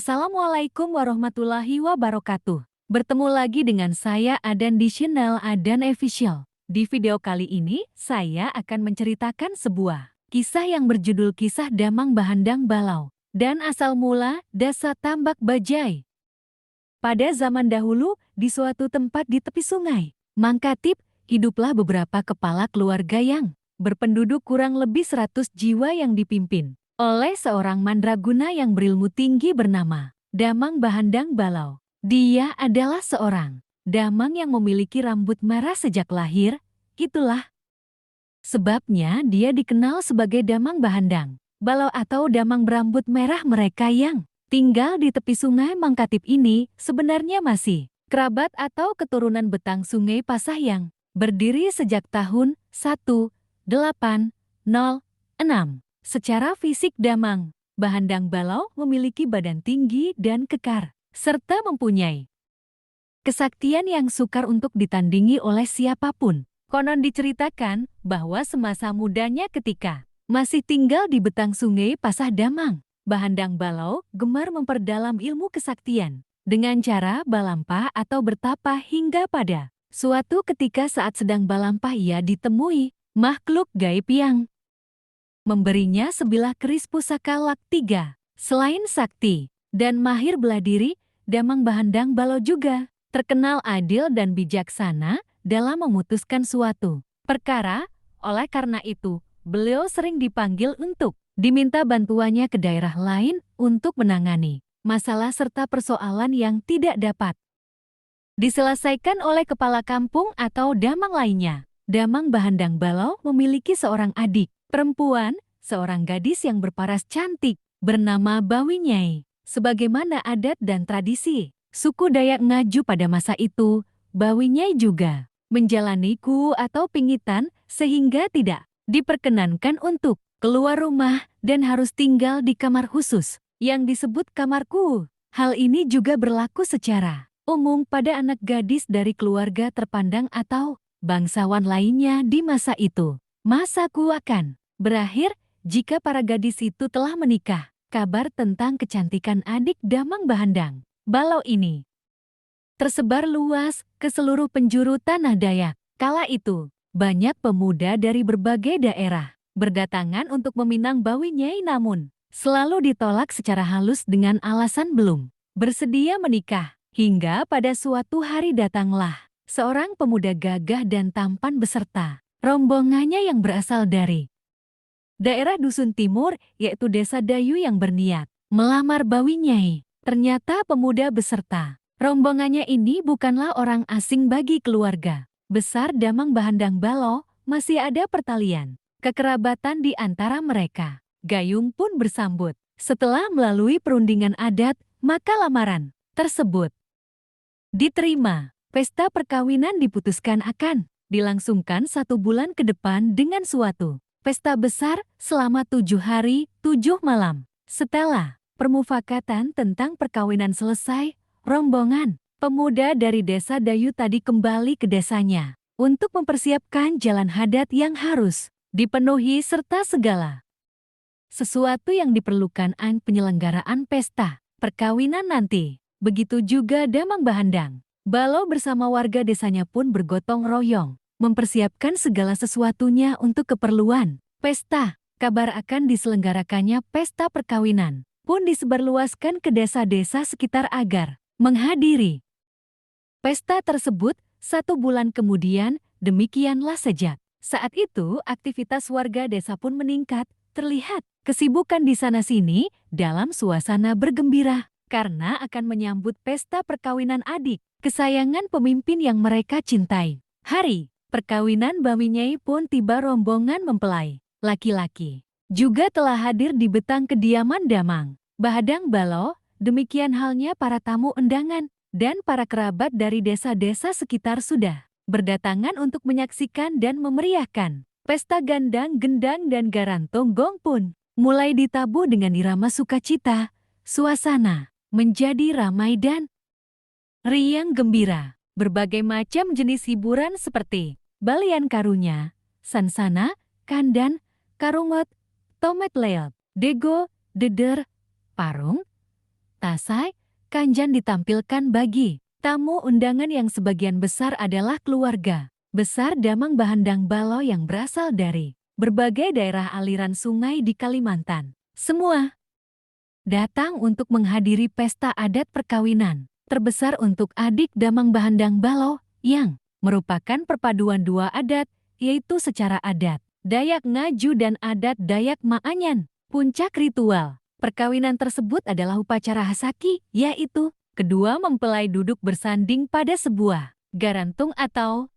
Assalamualaikum warahmatullahi wabarakatuh. Bertemu lagi dengan saya Adan di channel Adan Official. Di video kali ini, saya akan menceritakan sebuah kisah yang berjudul Kisah Damang Bahandang Balau dan asal mula Desa Tambak Bajai. Pada zaman dahulu, di suatu tempat di tepi sungai Mangkatip, hiduplah beberapa kepala keluarga yang berpenduduk kurang lebih 100 jiwa yang dipimpin oleh seorang mandraguna yang berilmu tinggi bernama Damang Bahandang Balau. Dia adalah seorang damang yang memiliki rambut merah sejak lahir, itulah sebabnya dia dikenal sebagai Damang Bahandang Balau atau damang berambut merah. Mereka yang tinggal di tepi sungai Mangkatip ini sebenarnya masih kerabat atau keturunan betang Sungai Pasah yang berdiri sejak tahun 1806. Secara fisik Damang Bahandang Balau memiliki badan tinggi dan kekar, serta mempunyai kesaktian yang sukar untuk ditandingi oleh siapapun. Konon diceritakan bahwa semasa mudanya ketika masih tinggal di betang Sungai Pasah, Damang Bahandang Balau gemar memperdalam ilmu kesaktian dengan cara balampah atau bertapa hingga pada suatu ketika saat sedang balampah ia ditemui makhluk gaib yang memberinya sebilah keris pusaka Lak 3. Selain sakti dan mahir bela diri, Damang Bahandang Balau juga terkenal adil dan bijaksana dalam memutuskan suatu perkara. Oleh karena itu, beliau sering dipanggil untuk diminta bantuannya ke daerah lain untuk menangani masalah serta persoalan yang tidak dapat diselesaikan oleh kepala kampung atau damang lainnya. Damang Bahandang Balau memiliki seorang adik perempuan, seorang gadis yang berparas cantik, bernama Bawi Nyai. Sebagaimana adat dan tradisi suku Dayak Ngaju pada masa itu, Bawi Nyai juga menjalani ku atau pingitan sehingga tidak diperkenankan untuk keluar rumah dan harus tinggal di kamar khusus yang disebut kamar ku. Hal ini juga berlaku secara umum pada anak gadis dari keluarga terpandang atau bangsawan lainnya di masa itu. Masa ku akan berakhir jika para gadis itu telah menikah. Kabar tentang kecantikan adik Damang Bahandang Balau ini tersebar luas ke seluruh penjuru tanah Dayak. Kala itu, banyak pemuda dari berbagai daerah berdatangan untuk meminang Bawi Nyai, namun selalu ditolak secara halus dengan alasan belum bersedia menikah. Hingga pada suatu hari datanglah seorang pemuda gagah dan tampan beserta rombongannya yang berasal dari daerah dusun timur, yaitu Desa Dayu, yang berniat melamar Bawi Nyai. Ternyata pemuda beserta rombongannya ini bukanlah orang asing bagi keluarga besar Damang Bahandang Balau. Masih ada pertalian kekerabatan di antara mereka. Gayung pun bersambut. Setelah melalui perundingan adat, maka lamaran tersebut diterima. Pesta perkawinan diputuskan akan dilangsungkan 1 bulan ke depan dengan suatu pesta besar selama 7 hari, 7 malam. Setelah permufakatan tentang perkawinan selesai, rombongan pemuda dari Desa Dayu tadi kembali ke desanya untuk mempersiapkan jalan hadat yang harus dipenuhi serta segala sesuatu yang diperlukan penyelenggaraan pesta perkawinan nanti. Begitu juga Damang Bahandang Balau bersama warga desanya pun bergotong royong mempersiapkan segala sesuatunya untuk keperluan pesta. Kabar akan diselenggarakannya pesta perkawinan pun disebarluaskan ke desa-desa sekitar agar menghadiri pesta tersebut. 1 bulan kemudian, demikianlah sejak saat itu aktivitas warga desa pun meningkat. Terlihat kesibukan di sana-sini dalam suasana bergembira karena akan menyambut pesta perkawinan adik kesayangan pemimpin yang mereka cintai. Hari perkawinan Bawi Nyai pun tiba. Rombongan mempelai laki-laki juga telah hadir di betang kediaman Damang Bahandang Balau. Demikian halnya para tamu undangan dan para kerabat dari desa-desa sekitar sudah berdatangan untuk menyaksikan dan memeriahkan pesta. Gandang, gendang, dan garantong gong pun mulai ditabuh dengan irama sukacita. Suasana menjadi ramai dan riang gembira. Berbagai macam jenis hiburan seperti balian karunya, sansana, kandan, karungot, tomet leot, dego, deder, parung, selesai, Kanjan ditampilkan bagi tamu undangan yang sebagian besar adalah keluarga besar Damang Bahandang Balo yang berasal dari berbagai daerah aliran sungai di Kalimantan. Semua datang untuk menghadiri pesta adat perkawinan terbesar untuk adik Damang Bahandang Balo yang merupakan perpaduan dua adat, yaitu secara adat Dayak Ngaju dan adat Dayak Maanyan. Puncak ritual perkawinan tersebut adalah upacara hasaki, yaitu kedua mempelai duduk bersanding pada sebuah garantung atau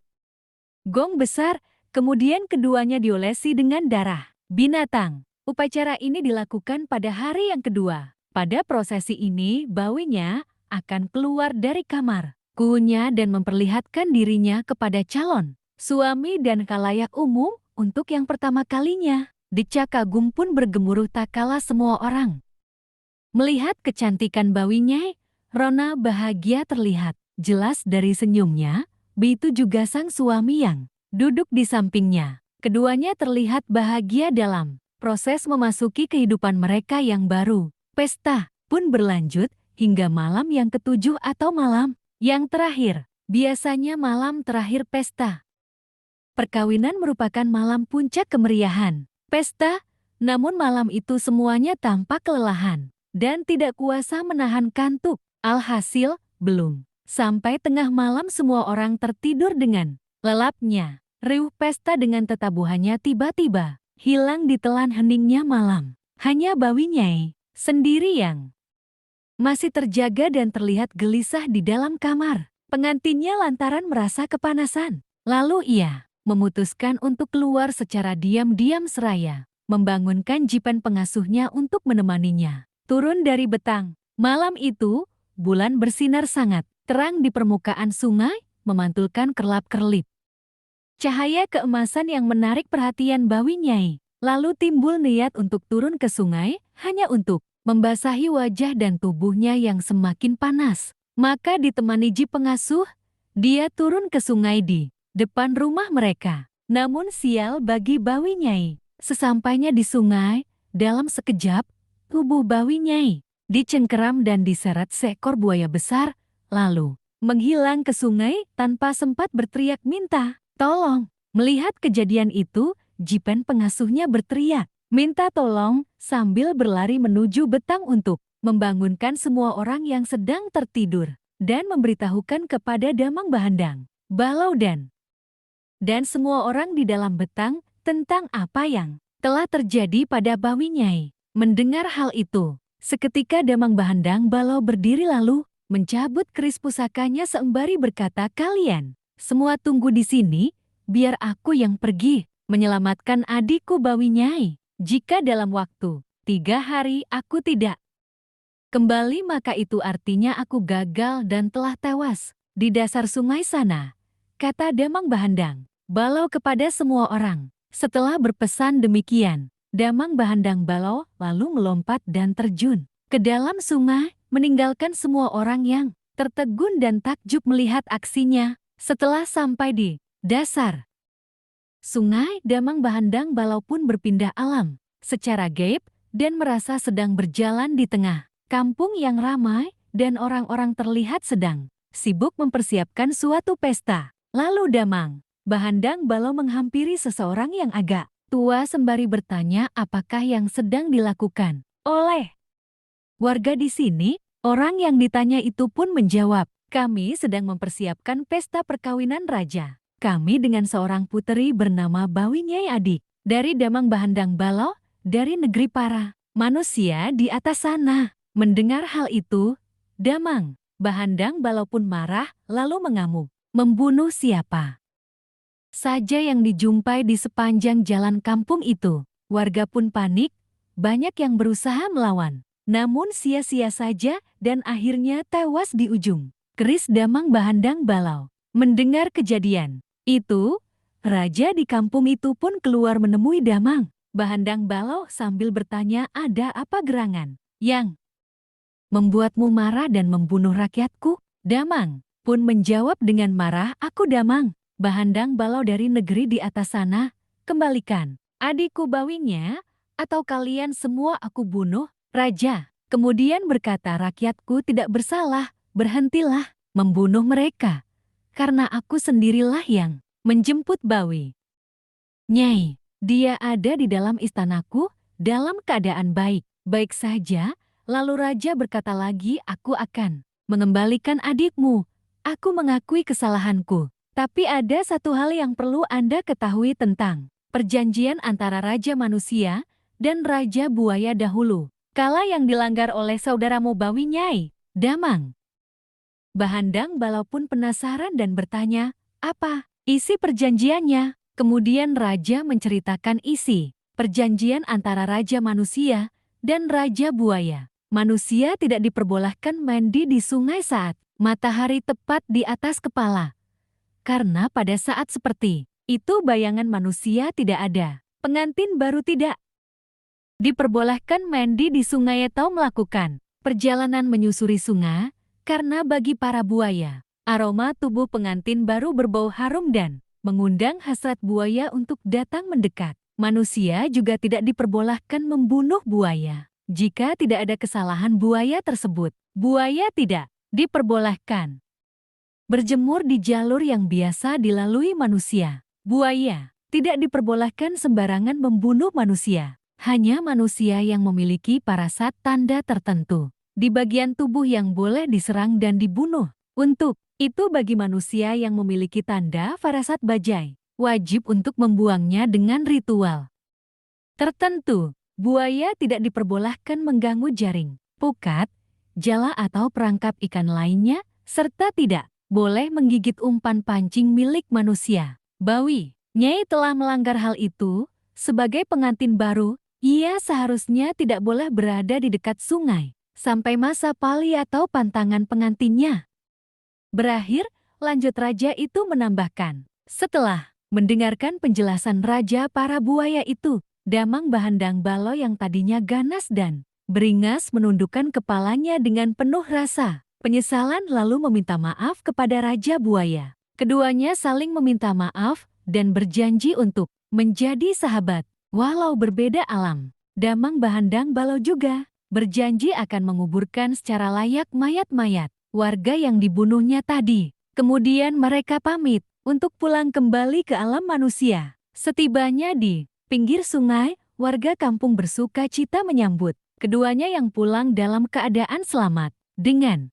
gong besar, kemudian keduanya diolesi dengan darah binatang. Upacara ini dilakukan pada hari yang kedua. Pada prosesi ini, bawinya akan keluar dari kamar kuhunya dan memperlihatkan dirinya kepada calon suami dan khalayak umum untuk yang pertama kalinya. Decak kagum pun bergemuruh tak kalah semua orang. Melihat kecantikan bawinya, Rona bahagia terlihat jelas dari senyumnya, begitu juga sang suami yang duduk di sampingnya. Keduanya terlihat bahagia dalam proses memasuki kehidupan mereka yang baru. Pesta pun berlanjut hingga malam yang ketujuh atau malam yang terakhir. Biasanya malam terakhir pesta perkawinan merupakan malam puncak kemeriahan pesta, namun malam itu semuanya tampak kelelahan dan tidak kuasa menahan kantuk. Alhasil, belum sampai tengah malam semua orang tertidur dengan lelapnya. Riuh pesta dengan tetabuhannya tiba-tiba hilang ditelan heningnya malam. Hanya bawinya sendiri yang masih terjaga dan terlihat gelisah di dalam kamar pengantinnya lantaran merasa kepanasan. Lalu ia memutuskan untuk keluar secara diam-diam seraya membangunkan jipen pengasuhnya untuk menemaninya turun dari betang. Malam itu, bulan bersinar sangat terang di permukaan sungai, memantulkan kerlap-kerlip cahaya keemasan yang menarik perhatian bawinya. Lalu timbul niat untuk turun ke sungai, hanya untuk membasahi wajah dan tubuhnya yang semakin panas. Maka ditemani jip pengasuh, dia turun ke sungai di depan rumah mereka. Namun sial bagi bawinya, sesampainya di sungai, dalam sekejap, tubuh bawinya dicengkeram dan diseret seekor buaya besar, lalu menghilang ke sungai tanpa sempat berteriak minta tolong. Melihat kejadian itu, jipen pengasuhnya berteriak minta tolong sambil berlari menuju betang untuk membangunkan semua orang yang sedang tertidur dan memberitahukan kepada Damang Bahandang Balo dan semua orang di dalam betang tentang apa yang telah terjadi pada bawinya. Mendengar hal itu, seketika Damang Bahandang Balo berdiri lalu mencabut keris pusakanya sembari berkata, "Kalian semua tunggu di sini, biar aku yang pergi menyelamatkan adikku bawinya. Jika dalam waktu 3 hari aku tidak kembali, maka itu artinya aku gagal dan telah tewas di dasar sungai sana," kata Damang Bahandang Balo kepada semua orang. Setelah berpesan demikian, Damang Bahandang Balo lalu melompat dan terjun ke dalam sungai, meninggalkan semua orang yang tertegun dan takjub melihat aksinya. Setelah sampai di dasar sungai, Damang Bahandang Balo pun berpindah alam secara gaib dan merasa sedang berjalan di tengah kampung yang ramai dan orang-orang terlihat sedang sibuk mempersiapkan suatu pesta. Lalu Damang Bahandang Balo menghampiri seseorang yang agak tua sembari bertanya apakah yang sedang dilakukan oleh warga di sini. Orang yang ditanya itu pun menjawab, "Kami sedang mempersiapkan pesta perkawinan raja kami dengan seorang puteri bernama Bawinyai, adik dari Damang Bahandang Balo dari negeri para manusia di atas sana." Mendengar hal itu, Damang Bahandang Balo pun marah lalu mengamuk, membunuh siapa saja yang dijumpai di sepanjang jalan kampung itu. Warga pun panik, banyak yang berusaha melawan, namun sia-sia saja dan akhirnya tewas di ujung keris Damang Bahandang Balo. Mendengar kejadian itu, raja di kampung itu pun keluar menemui Damang Bahandang Balo sambil bertanya, "Ada apa gerangan yang membuatmu marah dan membunuh rakyatku?" Damang pun menjawab dengan marah, "Aku Damang Bahandang Balo dari negeri di atas sana. Kembalikan adikku bawinya, atau kalian semua aku bunuh." Raja Kemudian berkata, rakyatku tidak bersalah, berhentilah membunuh mereka. Karena aku sendirilah yang menjemput Bawi. Nyai, dia ada di dalam istanaku, dalam keadaan baik saja. Lalu raja berkata lagi, aku akan mengembalikan adikmu. Aku mengakui kesalahanku. Tapi ada satu hal yang perlu Anda ketahui tentang perjanjian antara Raja Manusia dan Raja Buaya dahulu. Kala yang dilanggar oleh saudaramu Bawi Nyai, Damang. Bahandang Balau pun penasaran dan bertanya, apa isi perjanjiannya? Kemudian Raja menceritakan isi perjanjian antara Raja Manusia dan Raja Buaya. Manusia tidak diperbolehkan mandi di sungai saat matahari tepat di atas kepala. Karena pada saat seperti itu bayangan manusia tidak ada. Pengantin baru tidak diperbolehkan mandi di sungai atau melakukan perjalanan menyusuri sungai, karena bagi para buaya, aroma tubuh pengantin baru berbau harum dan mengundang hasrat buaya untuk datang mendekat. Manusia juga tidak diperbolehkan membunuh buaya. Jika tidak ada kesalahan buaya tersebut, buaya tidak diperbolehkan berjemur di jalur yang biasa dilalui manusia. Buaya tidak diperbolehkan sembarangan membunuh manusia. Hanya manusia yang memiliki parasat tanda tertentu di bagian tubuh yang boleh diserang dan dibunuh. Untuk itu bagi manusia yang memiliki tanda parasat bajai, wajib untuk membuangnya dengan ritual tertentu. Buaya tidak diperbolehkan mengganggu jaring, pukat, jala atau perangkap ikan lainnya, serta tidak boleh menggigit umpan pancing milik manusia. Bawi Nyai telah melanggar hal itu. Sebagai pengantin baru, ia seharusnya tidak boleh berada di dekat sungai sampai masa pali atau pantangan pengantinnya berakhir. Lanjut raja itu menambahkan, setelah mendengarkan penjelasan raja para buaya itu, Damang Bahandang Balo yang tadinya ganas dan beringas menundukkan kepalanya dengan penuh rasa penyesalan lalu meminta maaf kepada Raja Buaya. Keduanya saling meminta maaf dan berjanji untuk menjadi sahabat walau berbeda alam. Damang Bahandang Balo juga berjanji akan menguburkan secara layak mayat-mayat warga yang dibunuhnya tadi. Kemudian mereka pamit untuk pulang kembali ke alam manusia. Setibanya di pinggir sungai, warga kampung bersuka cita menyambut keduanya yang pulang dalam keadaan selamat. Dengan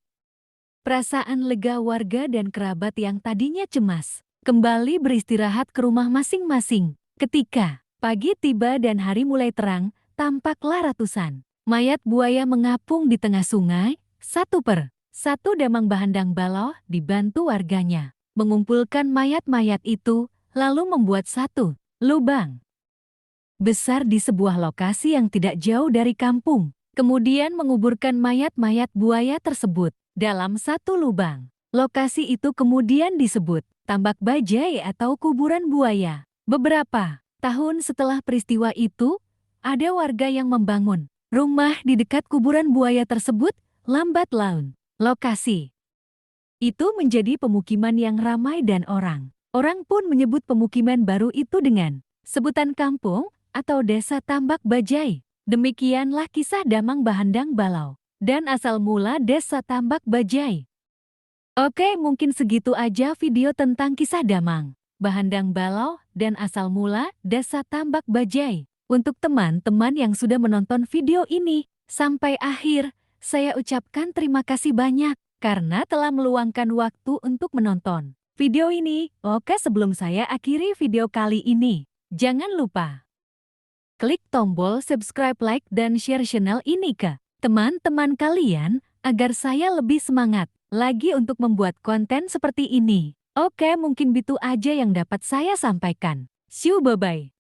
perasaan lega, warga dan kerabat yang tadinya cemas kembali beristirahat ke rumah masing-masing. Ketika pagi tiba dan hari mulai terang, tampaklah ratusan mayat buaya mengapung di tengah sungai. Satu per satu Damang Bahandang Balo dibantu warganya mengumpulkan mayat-mayat itu, lalu membuat satu lubang besar di sebuah lokasi yang tidak jauh dari kampung. Kemudian menguburkan mayat-mayat buaya tersebut dalam satu lubang. Lokasi itu kemudian disebut Tambak Bajai atau kuburan buaya. Beberapa tahun setelah peristiwa itu, ada warga yang membangun rumah di dekat kuburan buaya tersebut. Lambat laun, lokasi itu menjadi pemukiman yang ramai dan orang pun menyebut pemukiman baru itu dengan sebutan kampung atau desa Tambak Bajai. Demikianlah kisah Damang Bahandang Balo dan asal mula desa Tambak Bajai. Oke, mungkin segitu aja video tentang kisah Damang Bahandang Balo dan asal mula desa Tambak Bajai. Untuk teman-teman yang sudah menonton video ini sampai akhir, saya ucapkan terima kasih banyak karena telah meluangkan waktu untuk menonton video ini. Oke, sebelum saya akhiri video kali ini, jangan lupa klik tombol subscribe, like, dan share channel ini ke teman-teman kalian agar saya lebih semangat lagi untuk membuat konten seperti ini. Oke, mungkin itu aja yang dapat saya sampaikan. See you, bye-bye.